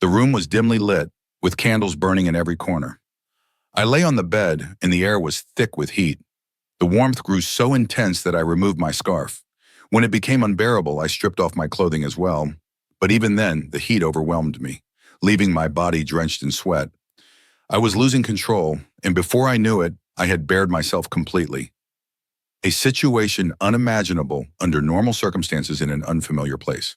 The room was dimly lit, with candles burning in every corner. I lay on the bed, and the air was thick with heat. The warmth grew so intense that I removed my scarf. When it became unbearable, I stripped off my clothing as well. But even then, the heat overwhelmed me, leaving my body drenched in sweat. I was losing control, and before I knew it, I had bared myself completely. A situation unimaginable under normal circumstances in an unfamiliar place.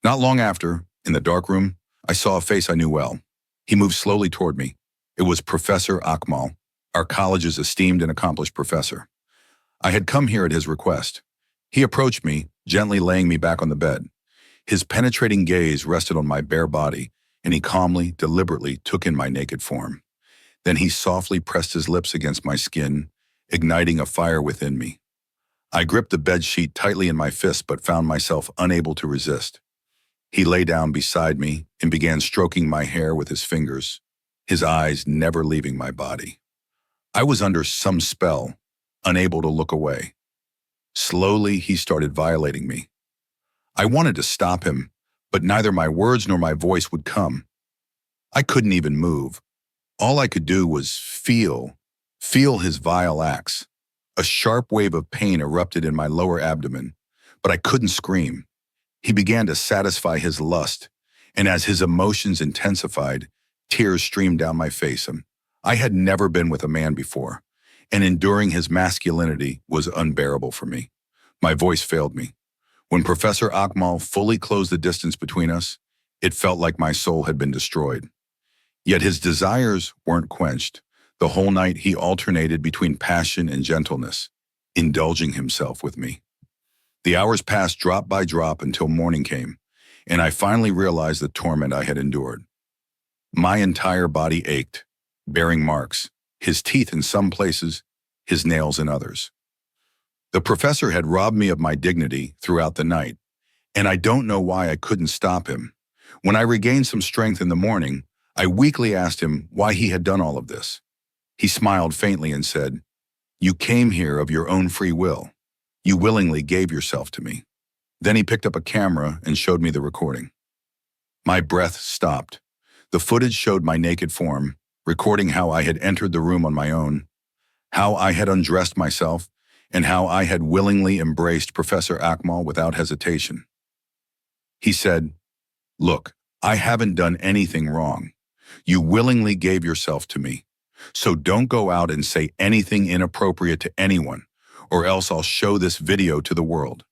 Not long after, in the dark room, I saw a face I knew well. He moved slowly toward me. It was Professor Akmal, our college's esteemed and accomplished professor. I had come here at his request. He approached me, gently laying me back on the bed. His penetrating gaze rested on my bare body, and he calmly, deliberately took in my naked form. Then he softly pressed his lips against my skin, igniting a fire within me. I gripped the bed sheet tightly in my fist but found myself unable to resist. He lay down beside me and began stroking my hair with his fingers, his eyes never leaving my body. I was under some spell, unable to look away. Slowly, he started violating me. I wanted to stop him, but neither my words nor my voice would come. I couldn't even move. All I could do was feel his vile acts. A sharp wave of pain erupted in my lower abdomen, but I couldn't scream. He began to satisfy his lust, and as his emotions intensified, tears streamed down my face. I had never been with a man before, and enduring his masculinity was unbearable for me. My voice failed me. When Professor Akmal fully closed the distance between us, it felt like my soul had been destroyed. Yet his desires weren't quenched. The whole night he alternated between passion and gentleness, indulging himself with me. The hours passed drop by drop until morning came, and I finally realized the torment I had endured. My entire body ached, bearing marks, his teeth in some places, his nails in others. The professor had robbed me of my dignity throughout the night, and I don't know why I couldn't stop him. When I regained some strength in the morning, I weakly asked him why he had done all of this. He smiled faintly and said, "You came here of your own free will. You willingly gave yourself to me." Then he picked up a camera and showed me the recording. My breath stopped. The footage showed my naked form, recording how I had entered the room on my own, how I had undressed myself, and how I had willingly embraced Professor Akmal without hesitation. He said, "Look, I haven't done anything wrong. You willingly gave yourself to me. So don't go out and say anything inappropriate to anyone, or else I'll show this video to the world."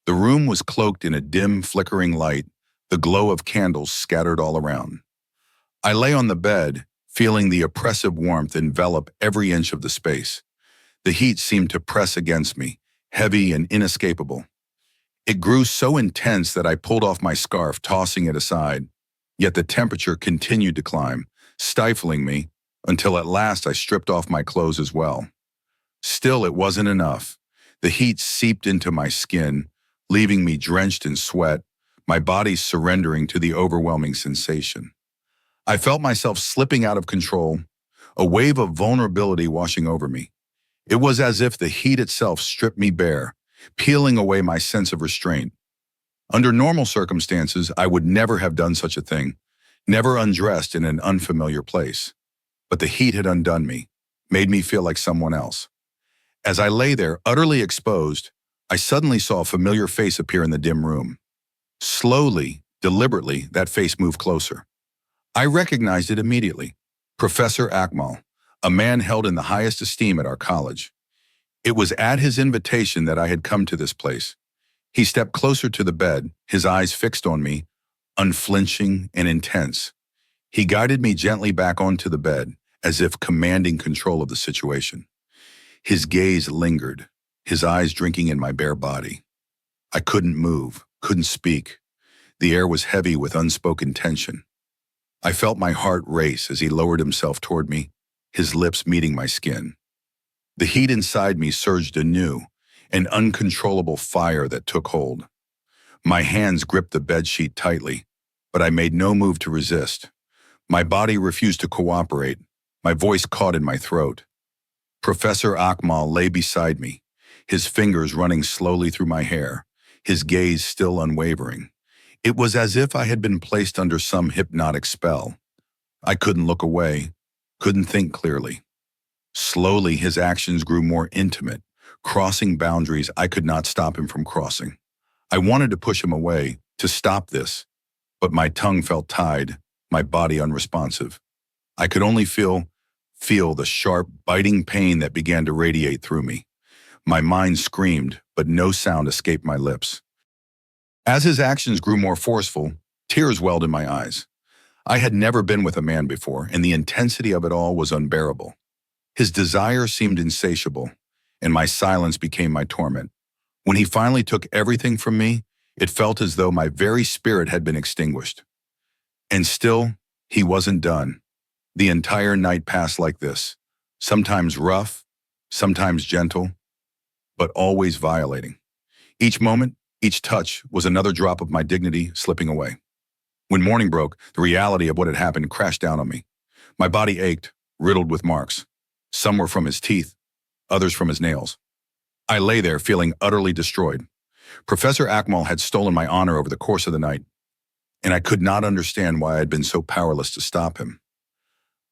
The room was cloaked in a dim, flickering light, the glow of candles scattered all around. I lay on the bed, feeling the oppressive warmth envelop every inch of the space. The heat seemed to press against me, heavy and inescapable. It grew so intense that I pulled off my scarf, tossing it aside. Yet the temperature continued to climb, stifling me, until at last I stripped off my clothes as well. Still, it wasn't enough. The heat seeped into my skin, leaving me drenched in sweat, my body surrendering to the overwhelming sensation. I felt myself slipping out of control, a wave of vulnerability washing over me. It was as if the heat itself stripped me bare, peeling away my sense of restraint. Under normal circumstances, I would never have done such a thing, never undressed in an unfamiliar place. But the heat had undone me, made me feel like someone else. As I lay there, utterly exposed, I suddenly saw a familiar face appear in the dim room. Slowly, deliberately, that face moved closer. I recognized it immediately. Professor Akmal, a man held in the highest esteem at our college. It was at his invitation that I had come to this place. He stepped closer to the bed, his eyes fixed on me, unflinching and intense. He guided me gently back onto the bed, as if commanding control of the situation. His gaze lingered, his eyes drinking in my bare body. I couldn't move, couldn't speak. The air was heavy with unspoken tension. I felt my heart race as he lowered himself toward me, his lips meeting my skin. The heat inside me surged anew, an uncontrollable fire that took hold. My hands gripped the bedsheet tightly, but I made no move to resist. My body refused to cooperate, my voice caught in my throat. Professor Akmal lay beside me, his fingers running slowly through my hair, his gaze still unwavering. It was as if I had been placed under some hypnotic spell. I couldn't look away, couldn't think clearly. Slowly, his actions grew more intimate, crossing boundaries I could not stop him from crossing. I wanted to push him away, to stop this, but my tongue felt tied, my body unresponsive. I could only feel the sharp, biting pain that began to radiate through me. My mind screamed, but no sound escaped my lips. As his actions grew more forceful, tears welled in my eyes. I had never been with a man before, and the intensity of it all was unbearable. His desire seemed insatiable, and my silence became my torment. When he finally took everything from me, it felt as though my very spirit had been extinguished. And still, he wasn't done. The entire night passed like this, sometimes rough, sometimes gentle, but always violating. Each moment, each touch was another drop of my dignity slipping away. When morning broke, the reality of what had happened crashed down on me. My body ached, riddled with marks. Some were from his teeth, others from his nails. I lay there feeling utterly destroyed. Professor Akmal had stolen my honor over the course of the night, and I could not understand why I had been so powerless to stop him.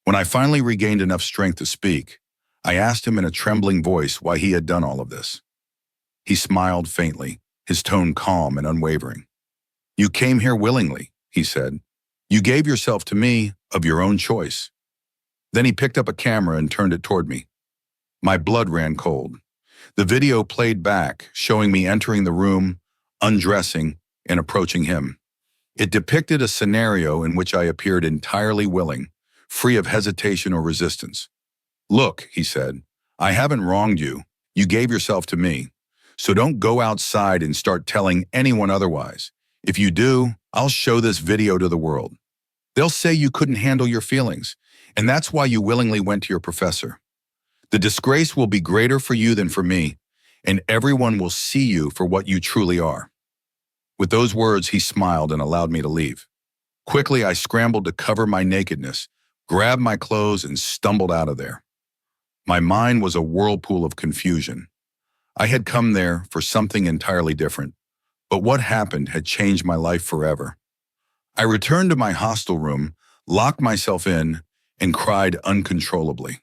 When I finally regained enough strength to speak, I asked him in a trembling voice why he had done all of this. He smiled faintly, his tone calm and unwavering. "You came here willingly," he said. "You gave yourself to me of your own choice." Then he picked up a camera and turned it toward me. My blood ran cold. The video played back, showing me entering the room, undressing, and approaching him. It depicted a scenario in which I appeared entirely willing, free of hesitation or resistance. "Look," he said, "I haven't wronged you. You gave yourself to me. So don't go outside and start telling anyone otherwise. If you do, I'll show this video to the world. They'll say you couldn't handle your feelings, and that's why you willingly went to your professor. The disgrace will be greater for you than for me, and everyone will see you for what you truly are." With those words, he smiled and allowed me to leave. Quickly, I scrambled to cover my nakedness, grabbed my clothes, and stumbled out of there. My mind was a whirlpool of confusion. I had come there for something entirely different, but what happened had changed my life forever. I returned to my hostel room, locked myself in, and cried uncontrollably.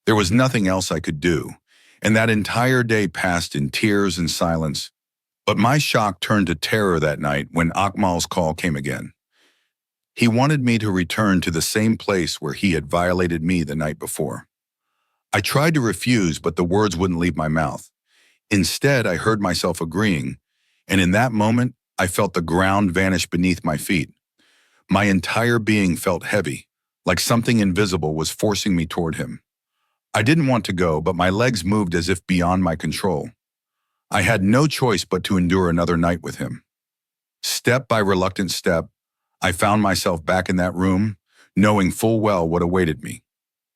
There was nothing else I could do, and that entire day passed in tears and silence. But my shock turned to terror that night when Akmal's call came again. He wanted me to return to the same place where he had violated me the night before. I tried to refuse, but the words wouldn't leave my mouth. Instead, I heard myself agreeing, and in that moment, I felt the ground vanish beneath my feet. My entire being felt heavy, like something invisible was forcing me toward him. I didn't want to go, but my legs moved as if beyond my control. I had no choice but to endure another night with him. Step by reluctant step, I found myself back in that room, knowing full well what awaited me.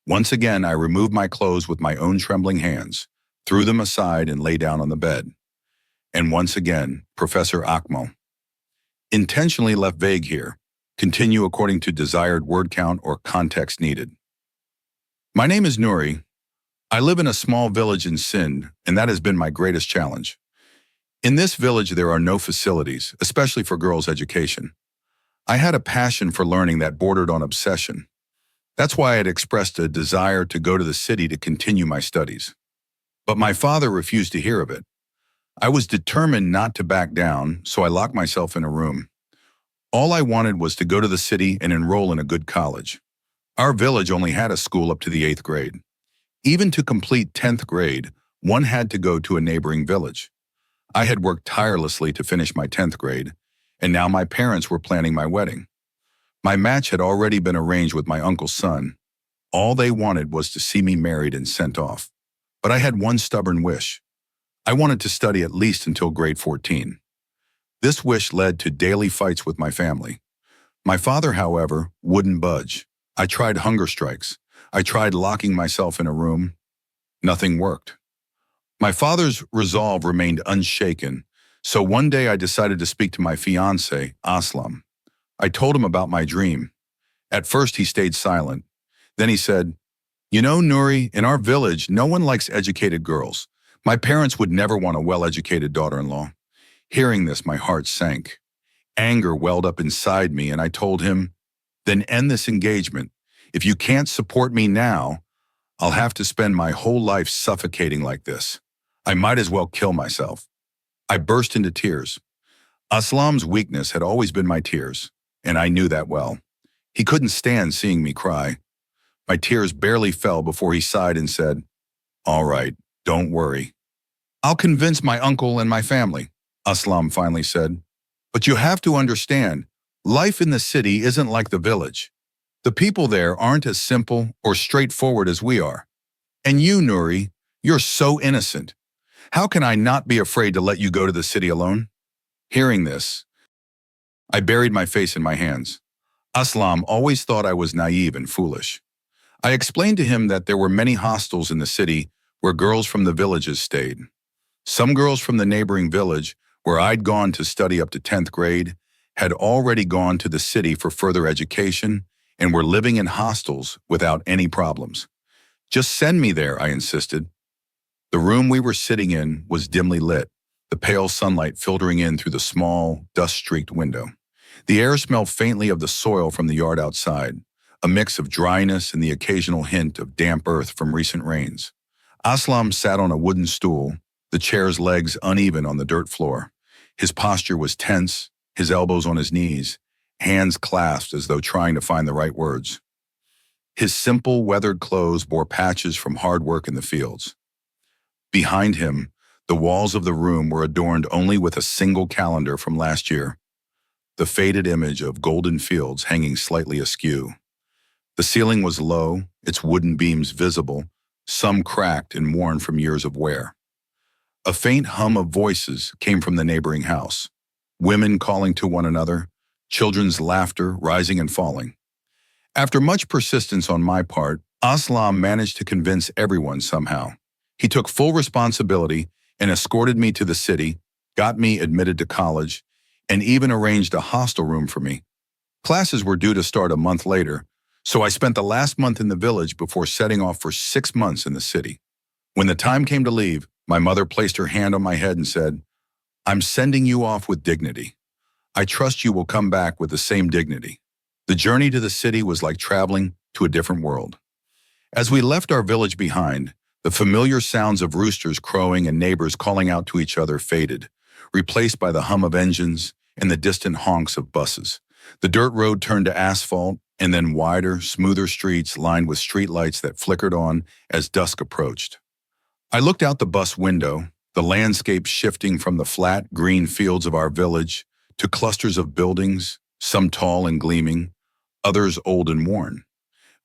Once again, I removed my clothes with my own trembling hands, threw them aside, and lay down on the bed. And once again, Professor Akmal. Intentionally left vague here. Continue according to desired word count or context needed. My name is Nuri. I live in a small village in Sindh, and that has been my greatest challenge. In this village, there are no facilities, especially for girls' education. I had a passion for learning that bordered on obsession. That's why I had expressed a desire to go to the city to continue my studies. But my father refused to hear of it. I was determined not to back down, so I locked myself in a room. All I wanted was to go to the city and enroll in a good college. Our village only had a school up to the 8th grade. Even to complete 10th grade, one had to go to a neighboring village. I had worked tirelessly to finish my 10th grade, and now my parents were planning my wedding. My match had already been arranged with my uncle's son. All they wanted was to see me married and sent off. But I had one stubborn wish. I wanted to study at least until grade 14. This wish led to daily fights with my family. My father, however, wouldn't budge. I tried hunger strikes. I tried locking myself in a room. Nothing worked. My father's resolve remained unshaken, so one day I decided to speak to my fiancé, Aslam. I told him about my dream. At first, he stayed silent. Then he said, "You know, Nuri, in our village, no one likes educated girls. My parents would never want a well-educated daughter-in-law." Hearing this, my heart sank. Anger welled up inside me, and I told him, "Then end this engagement. If you can't support me now, I'll have to spend my whole life suffocating like this. I might as well kill myself." I burst into tears. Aslam's weakness had always been my tears, and I knew that well. He couldn't stand seeing me cry. My tears barely fell before he sighed and said, "All right, don't worry. I'll convince my uncle and my family," Aslam finally said. "But you have to understand, life in the city isn't like the village. The people there aren't as simple or straightforward as we are. And you, Nuri, you're so innocent. How can I not be afraid to let you go to the city alone?" Hearing this, I buried my face in my hands. Aslam always thought I was naive and foolish. I explained to him that there were many hostels in the city where girls from the villages stayed. Some girls from the neighboring village, where I'd gone to study up to 10th grade, had already gone to the city for further education and were living in hostels without any problems. "Just send me there," I insisted. The room we were sitting in was dimly lit, the pale sunlight filtering in through the small, dust-streaked window. The air smelled faintly of the soil from the yard outside, a mix of dryness and the occasional hint of damp earth from recent rains. Aslam sat on a wooden stool, the chair's legs uneven on the dirt floor. His posture was tense, his elbows on his knees, hands clasped as though trying to find the right words. His simple, weathered clothes bore patches from hard work in the fields. Behind him, the walls of the room were adorned only with a single calendar from last year, the faded image of golden fields hanging slightly askew. The ceiling was low, its wooden beams visible, some cracked and worn from years of wear. A faint hum of voices came from the neighboring house, women calling to one another, children's laughter rising and falling. After much persistence on my part, Aslam managed to convince everyone somehow. He took full responsibility and escorted me to the city, got me admitted to college, and even arranged a hostel room for me. Classes were due to start a month later, so I spent the last month in the village before setting off for 6 months in the city. When the time came to leave, my mother placed her hand on my head and said, "I'm sending you off with dignity. I trust you will come back with the same dignity." The journey to the city was like traveling to a different world. As we left our village behind, the familiar sounds of roosters crowing and neighbors calling out to each other faded, replaced by the hum of engines and the distant honks of buses. The dirt road turned to asphalt, and then wider, smoother streets lined with streetlights that flickered on as dusk approached. I looked out the bus window, the landscape shifting from the flat, green fields of our village to clusters of buildings, some tall and gleaming, others old and worn.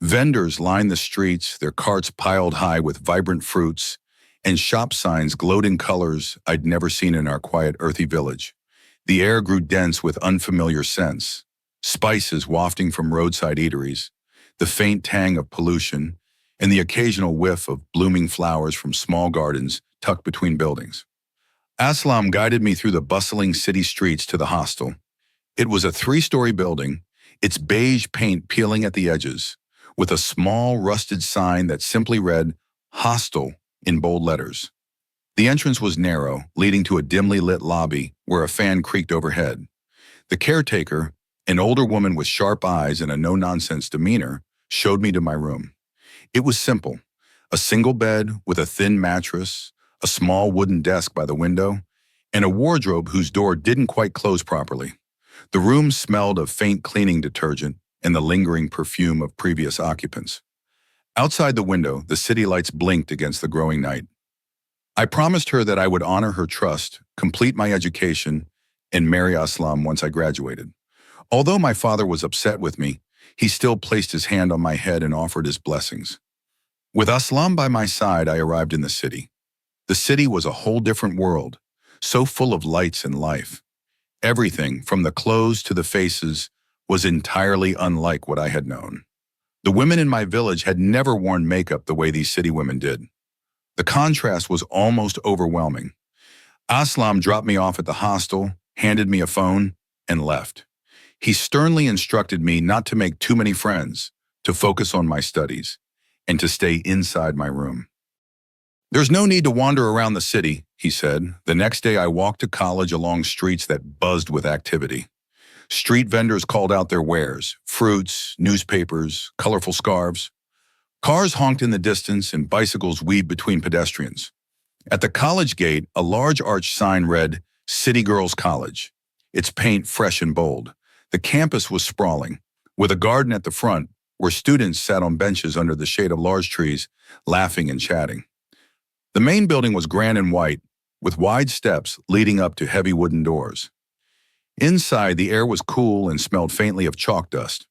Vendors lined the streets, their carts piled high with vibrant fruits, and shop signs glowed in colors I'd never seen in our quiet, earthy village. The air grew dense with unfamiliar scents, spices wafting from roadside eateries, the faint tang of pollution, and the occasional whiff of blooming flowers from small gardens tucked between buildings. Aslam guided me through the bustling city streets to the hostel. It was a 3-story building, its beige paint peeling at the edges, with a small rusted sign that simply read, "Hostel," in bold letters. The entrance was narrow, leading to a dimly lit lobby where a fan creaked overhead. The caretaker, an older woman with sharp eyes and a no-nonsense demeanor, showed me to my room. It was simple, a single bed with a thin mattress, a small wooden desk by the window, and a wardrobe whose door didn't quite close properly. The room smelled of faint cleaning detergent and the lingering perfume of previous occupants. Outside the window, the city lights blinked against the growing night. I promised her that I would honor her trust, complete my education, and marry Aslam once I graduated. Although my father was upset with me, he still placed his hand on my head and offered his blessings. With Aslam by my side, I arrived in the city. The city was a whole different world, so full of lights and life. Everything, from the clothes to the faces, was entirely unlike what I had known. The women in my village had never worn makeup the way these city women did. The contrast was almost overwhelming. Aslam dropped me off at the hostel, handed me a phone, and left. He sternly instructed me not to make too many friends, to focus on my studies, and to stay inside my room. "There's no need to wander around the city," he said. The next day I walked to college along streets that buzzed with activity. Street vendors called out their wares, fruits, newspapers, colorful scarves. Cars honked in the distance and bicycles weaved between pedestrians. At the college gate, a large arched sign read, City Girls College, its paint fresh and bold. The campus was sprawling, with a garden at the front where students sat on benches under the shade of large trees, laughing and chatting. The main building was grand and white, with wide steps leading up to heavy wooden doors. Inside, the air was cool and smelled faintly of chalk dust.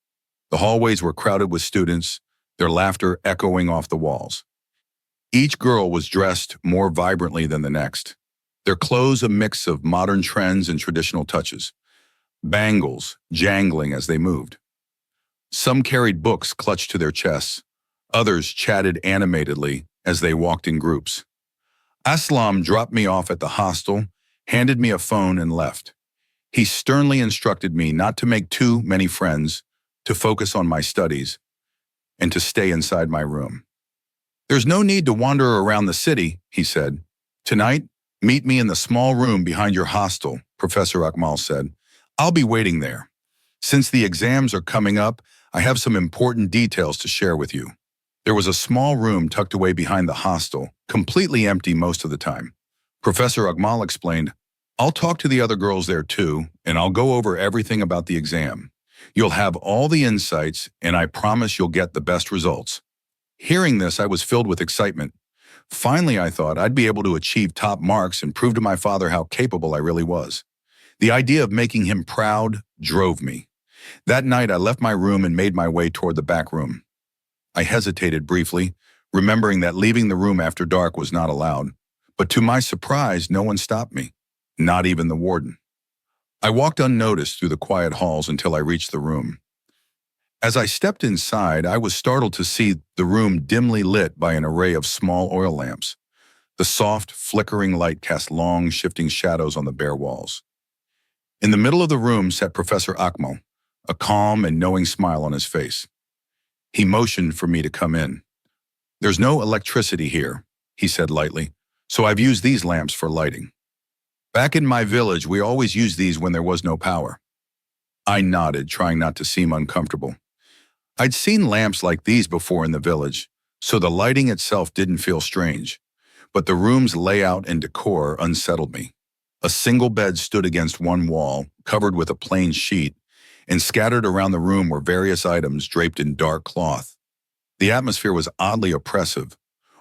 The hallways were crowded with students, their laughter echoing off the walls. Each girl was dressed more vibrantly than the next, their clothes a mix of modern trends and traditional touches, bangles jangling as they moved. Some carried books clutched to their chests, others chatted animatedly as they walked in groups. Aslam dropped me off at the hostel, handed me a phone, and left. He sternly instructed me not to make too many friends, to focus on my studies, and to stay inside my room. There's no need to wander around the city, he said. Tonight, meet me in the small room behind your hostel, Professor Akmal said. I'll be waiting there. Since the exams are coming up, I have some important details to share with you. There was a small room tucked away behind the hostel, completely empty most of the time. Professor Akmal explained, I'll talk to the other girls there too, and I'll go over everything about the exam. You'll have all the insights, and I promise you'll get the best results. Hearing this, I was filled with excitement. Finally, I thought I'd be able to achieve top marks and prove to my father how capable I really was. The idea of making him proud drove me. That night, I left my room and made my way toward the back room. I hesitated briefly, remembering that leaving the room after dark was not allowed. But to my surprise, no one stopped me, not even the warden. I walked unnoticed through the quiet halls until I reached the room. As I stepped inside, I was startled to see the room dimly lit by an array of small oil lamps. The soft, flickering light cast long, shifting shadows on the bare walls. In the middle of the room sat Professor Akmal, a calm and knowing smile on his face. He motioned for me to come in. There's no electricity here, he said lightly, so I've used these lamps for lighting. Back in my village, we always used these when there was no power. I nodded, trying not to seem uncomfortable. I'd seen lamps like these before in the village, so the lighting itself didn't feel strange, but the room's layout and decor unsettled me. A single bed stood against one wall, covered with a plain sheet, and scattered around the room were various items draped in dark cloth. The atmosphere was oddly oppressive,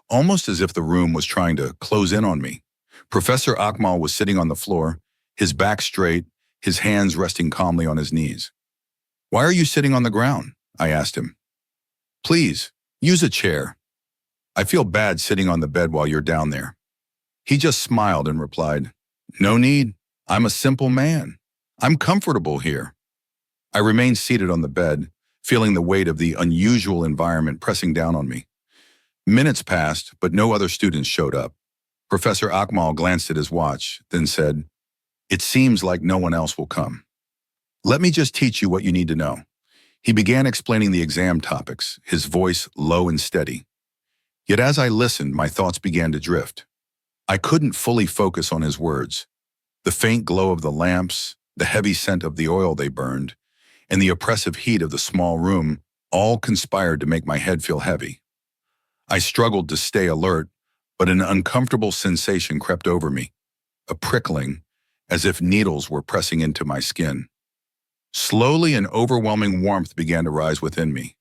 almost as if the room was trying to close in on me. Professor Akmal was sitting on the floor, his back straight, his hands resting calmly on his knees. Why are you sitting on the ground? I asked him. Please, use a chair. I feel bad sitting on the bed while you're down there. He just smiled and replied, No need. I'm a simple man. I'm comfortable here. I remained seated on the bed, feeling the weight of the unusual environment pressing down on me. Minutes passed, but no other students showed up. Professor Akmal glanced at his watch, then said, It seems like no one else will come. Let me just teach you what you need to know. He began explaining the exam topics, his voice low and steady. Yet as I listened, my thoughts began to drift. I couldn't fully focus on his words. The faint glow of the lamps, the heavy scent of the oil they burned, and the oppressive heat of the small room all conspired to make my head feel heavy. I struggled to stay alert, but an uncomfortable sensation crept over me, a prickling, as if needles were pressing into my skin. Slowly, an overwhelming warmth began to rise within me.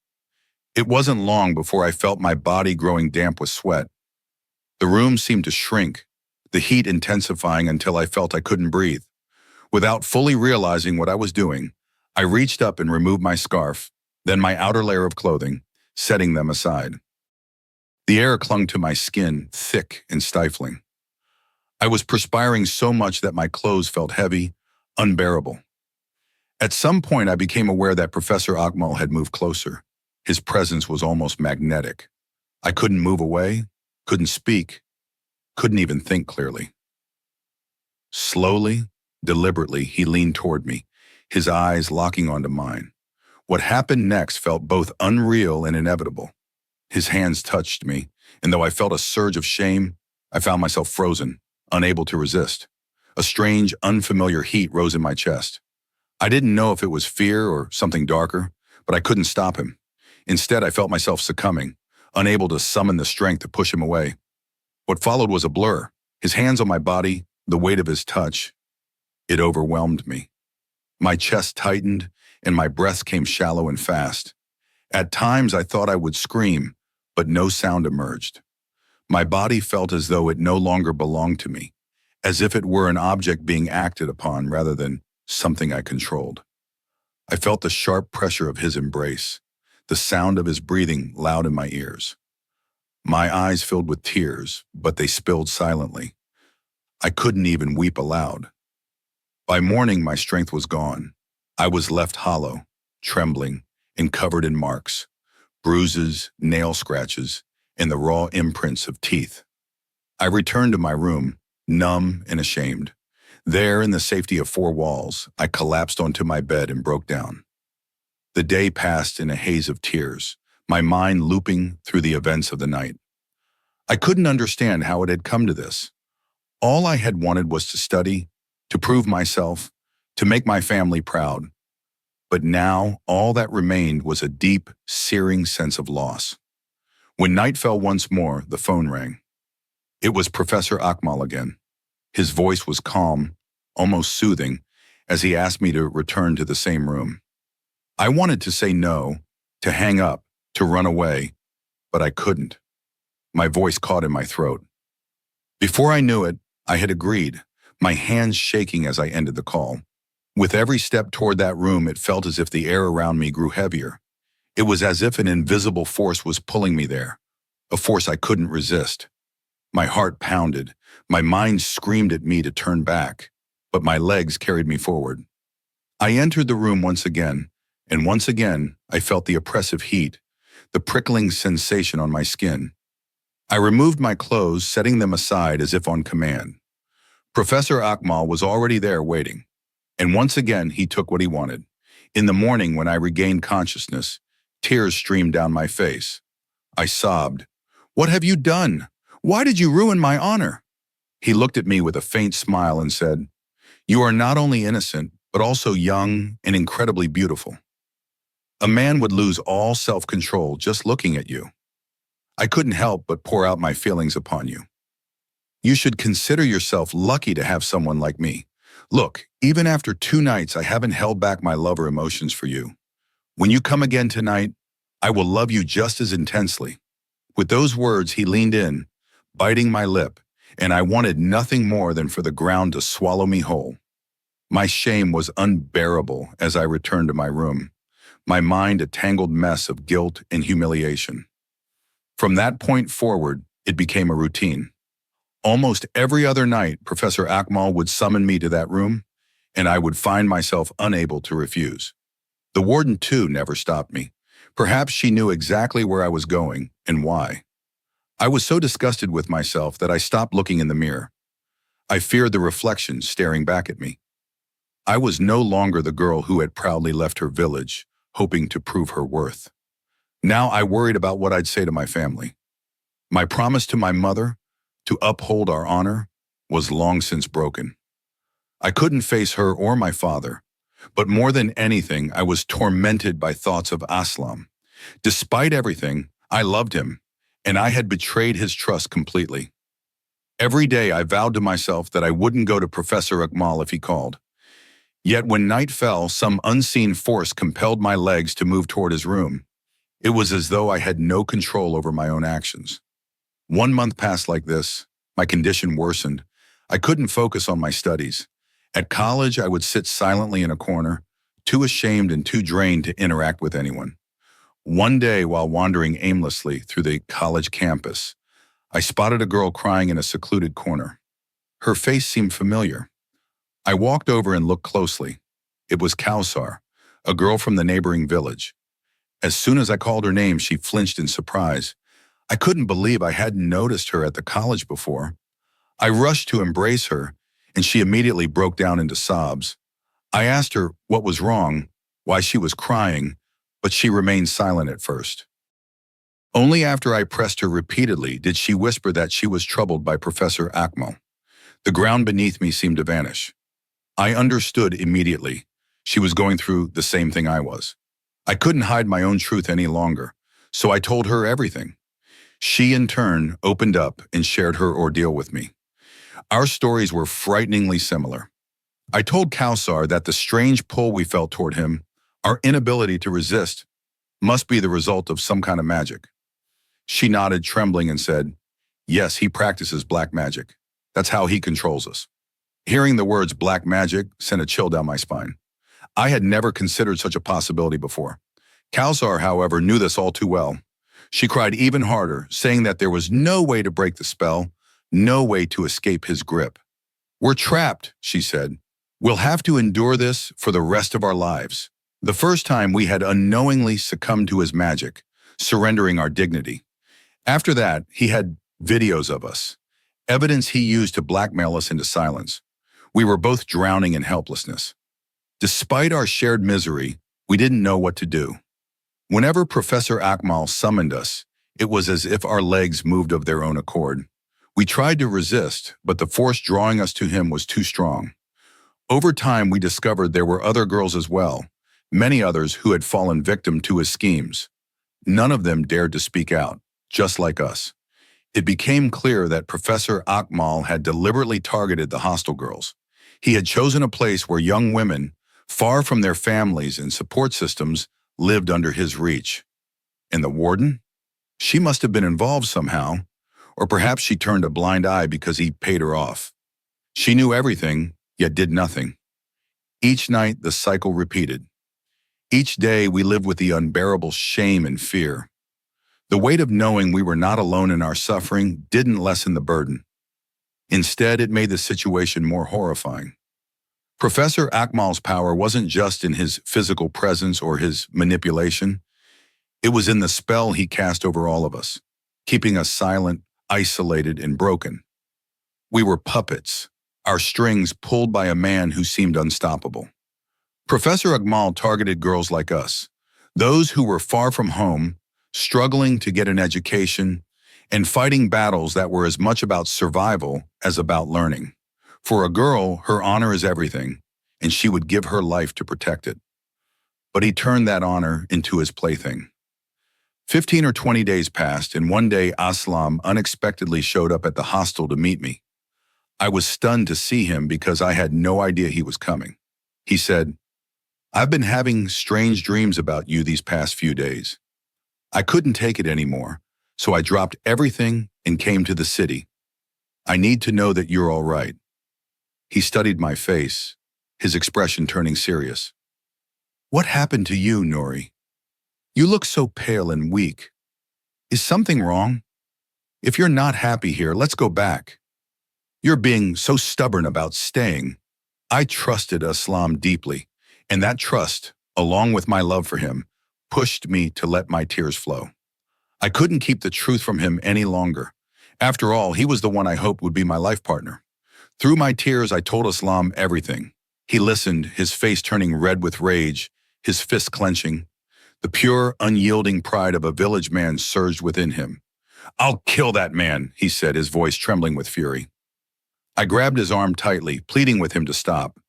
It wasn't long before I felt my body growing damp with sweat. The room seemed to shrink, the heat intensifying until I felt I couldn't breathe. Without fully realizing what I was doing, I reached up and removed my scarf, then my outer layer of clothing, setting them aside. The air clung to my skin, thick and stifling. I was perspiring so much that my clothes felt heavy, unbearable. At some point, I became aware that Professor Akmal had moved closer. His presence was almost magnetic. I couldn't move away, couldn't speak, couldn't even think clearly. Slowly, deliberately, he leaned toward me, his eyes locking onto mine. What happened next felt both unreal and inevitable. His hands touched me, and though I felt a surge of shame, I found myself frozen, unable to resist. A strange, unfamiliar heat rose in my chest. I didn't know if it was fear or something darker, but I couldn't stop him. Instead, I felt myself succumbing, unable to summon the strength to push him away. What followed was a blur. His hands on my body, the weight of his touch. It overwhelmed me. My chest tightened, and my breath came shallow and fast. At times, I thought I would scream, but no sound emerged. My body felt as though it no longer belonged to me, as if it were an object being acted upon rather than something I controlled. I felt the sharp pressure of his embrace, the sound of his breathing loud in my ears. My eyes filled with tears, but they spilled silently. I couldn't even weep aloud. By morning, my strength was gone. I was left hollow, trembling, and covered in marks, bruises, nail scratches, and the raw imprints of teeth. I returned to my room, numb and ashamed. There, in the safety of four walls, I collapsed onto my bed and broke down. The day passed in a haze of tears, my mind looping through the events of the night. I couldn't understand how it had come to this. All I had wanted was to study, to prove myself, to make my family proud. But now, all that remained was a deep, searing sense of loss. When night fell once more, the phone rang. It was Professor Akmal again. His voice was calm, almost soothing, as he asked me to return to the same room. I wanted to say no, to hang up, to run away, but I couldn't. My voice caught in my throat. Before I knew it, I had agreed, my hands shaking as I ended the call. With every step toward that room, it felt as if the air around me grew heavier. It was as if an invisible force was pulling me there, a force I couldn't resist. My heart pounded, my mind screamed at me to turn back, but my legs carried me forward. I entered the room once again, and once again I felt the oppressive heat, the prickling sensation on my skin. I removed my clothes, setting them aside as if on command. Professor Akmal was already there waiting, and once again he took what he wanted. In the morning, when I regained consciousness, tears streamed down my face. I sobbed, "What have you done? Why did you ruin my honor?" He looked at me with a faint smile and said, "You are not only innocent, but also young and incredibly beautiful. A man would lose all self-control just looking at you." I couldn't help but pour out my feelings upon you. "You should consider yourself lucky to have someone like me. Look, even after 2 nights, I haven't held back my love or emotions for you. When you come again tonight, I will love you just as intensely." With those words, he leaned in, biting my lip, and I wanted nothing more than for the ground to swallow me whole. My shame was unbearable as I returned to my room, my mind a tangled mess of guilt and humiliation. From that point forward, it became a routine. Almost every other night, Professor Akmal would summon me to that room, and I would find myself unable to refuse. The warden, too, never stopped me. Perhaps she knew exactly where I was going and why. I was so disgusted with myself that I stopped looking in the mirror. I feared the reflection staring back at me. I was no longer the girl who had proudly left her village, hoping to prove her worth. Now I worried about what I'd say to my family. My promise to my mother, to uphold our honor, was long since broken. I couldn't face her or my father, but more than anything, I was tormented by thoughts of Aslam. Despite everything, I loved him, and I had betrayed his trust completely. Every day I vowed to myself that I wouldn't go to Professor Akmal if he called. Yet when night fell, some unseen force compelled my legs to move toward his room. It was as though I had no control over my own actions. 1 month passed like this. My condition worsened. I couldn't focus on my studies. At college, I would sit silently in a corner, too ashamed and too drained to interact with anyone. One day, while wandering aimlessly through the college campus, I spotted a girl crying in a secluded corner. Her face seemed familiar. I walked over and looked closely. It was Kausar, a girl from the neighboring village. As soon as I called her name, she flinched in surprise. I couldn't believe I hadn't noticed her at the college before. I rushed to embrace her, and she immediately broke down into sobs. I asked her what was wrong, why she was crying, but she remained silent at first. Only after I pressed her repeatedly did she whisper that she was troubled by Professor Akmal. The ground beneath me seemed to vanish. I understood immediately. She was going through the same thing I was. I couldn't hide my own truth any longer, so I told her everything. She, in turn, opened up and shared her ordeal with me. Our stories were frighteningly similar. I told Kausar that the strange pull we felt toward him, our inability to resist, must be the result of some kind of magic. She nodded, trembling, and said, "Yes, he practices black magic. That's how he controls us." Hearing the words black magic sent a chill down my spine. I had never considered such a possibility before. Kausar, however, knew this all too well. She cried even harder, saying that there was no way to break the spell, no way to escape his grip. "We're trapped," she said. "We'll have to endure this for the rest of our lives." The first time we had unknowingly succumbed to his magic, surrendering our dignity. After that, he had videos of us, evidence he used to blackmail us into silence. We were both drowning in helplessness. Despite our shared misery, we didn't know what to do. Whenever Professor Akmal summoned us, it was as if our legs moved of their own accord. We tried to resist, but the force drawing us to him was too strong. Over time, we discovered there were other girls as well, many others who had fallen victim to his schemes. None of them dared to speak out, just like us. It became clear that Professor Akmal had deliberately targeted the hostel girls. He had chosen a place where young women, far from their families and support systems, lived under his reach. And the warden? She must have been involved somehow, or perhaps she turned a blind eye because he paid her off. She knew everything, yet did nothing. Each night, the cycle repeated. Each day, we lived with the unbearable shame and fear. The weight of knowing we were not alone in our suffering didn't lessen the burden. Instead, it made the situation more horrifying. Professor Akmal's power wasn't just in his physical presence or his manipulation. It was in the spell he cast over all of us, keeping us silent, isolated, and broken. We were puppets, our strings pulled by a man who seemed unstoppable. Professor Akmal targeted girls like us, those who were far from home, struggling to get an education, and fighting battles that were as much about survival as about learning. For a girl, her honor is everything, and she would give her life to protect it. But he turned that honor into his plaything. 15 or 20 days passed, and one day Aslam unexpectedly showed up at the hostel to meet me. I was stunned to see him because I had no idea he was coming. He said, "I've been having strange dreams about you these past few days. I couldn't take it anymore, so I dropped everything and came to the city. I need to know that you're all right." He studied my face, his expression turning serious. "What happened to you, Nori? You look so pale and weak. Is something wrong? If you're not happy here, let's go back. You're being so stubborn about staying." I trusted Aslam deeply, and that trust, along with my love for him, pushed me to let my tears flow. I couldn't keep the truth from him any longer. After all, he was the one I hoped would be my life partner. Through my tears, I told Aslam everything. He listened, his face turning red with rage, his fists clenching. The pure, unyielding pride of a village man surged within him. "I'll kill that man," he said, his voice trembling with fury. I grabbed his arm tightly, pleading with him to stop.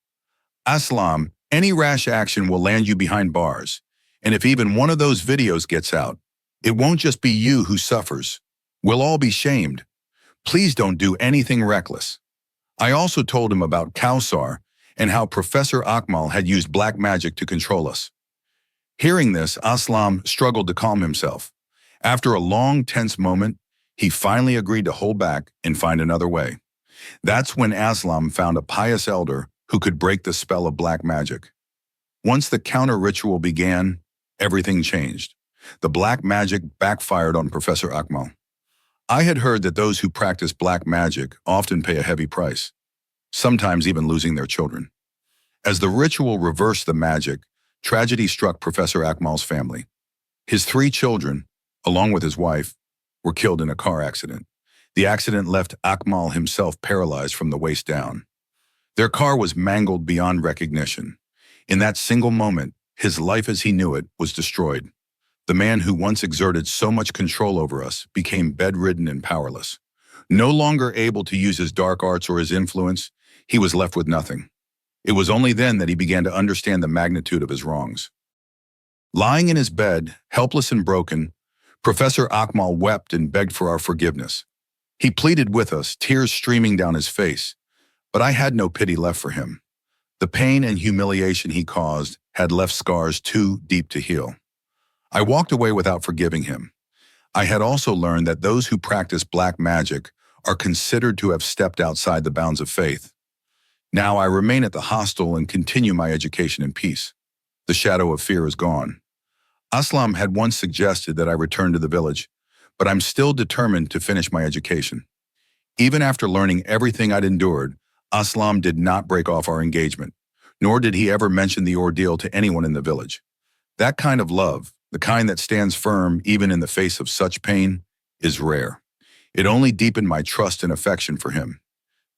"Aslam, any rash action will land you behind bars. And if even one of those videos gets out, it won't just be you who suffers. We'll all be shamed. Please don't do anything reckless." I also told him about Kausar and how Professor Akmal had used black magic to control us. Hearing this, Aslam struggled to calm himself. After a long, tense moment, he finally agreed to hold back and find another way. That's when Aslam found a pious elder who could break the spell of black magic. Once the counter-ritual began, everything changed. The black magic backfired on Professor Akmal. I had heard that those who practice black magic often pay a heavy price, sometimes even losing their children. As the ritual reversed the magic, tragedy struck Professor Akmal's family. His 3 children, along with his wife, were killed in a car accident. The accident left Akmal himself paralyzed from the waist down. Their car was mangled beyond recognition. In that single moment, his life as he knew it was destroyed. The man who once exerted so much control over us became bedridden and powerless. No longer able to use his dark arts or his influence, he was left with nothing. It was only then that he began to understand the magnitude of his wrongs. Lying in his bed, helpless and broken, Professor Akmal wept and begged for our forgiveness. He pleaded with us, tears streaming down his face, but I had no pity left for him. The pain and humiliation he caused had left scars too deep to heal. I walked away without forgiving him. I had also learned that those who practice black magic are considered to have stepped outside the bounds of faith. Now I remain at the hostel and continue my education in peace. The shadow of fear is gone. Aslam had once suggested that I return to the village, but I'm still determined to finish my education. Even after learning everything I'd endured, Aslam did not break off our engagement, nor did he ever mention the ordeal to anyone in the village. That kind of love, the kind that stands firm even in the face of such pain, is rare. It only deepened my trust and affection for him.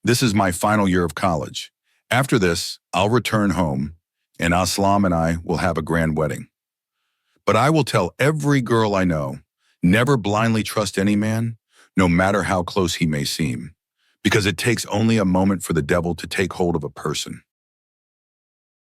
This is my final year of college. After this, I'll return home, and Aslam and I will have a grand wedding. But I will tell every girl I know, never blindly trust any man, no matter how close he may seem, because it takes only a moment for the devil to take hold of a person.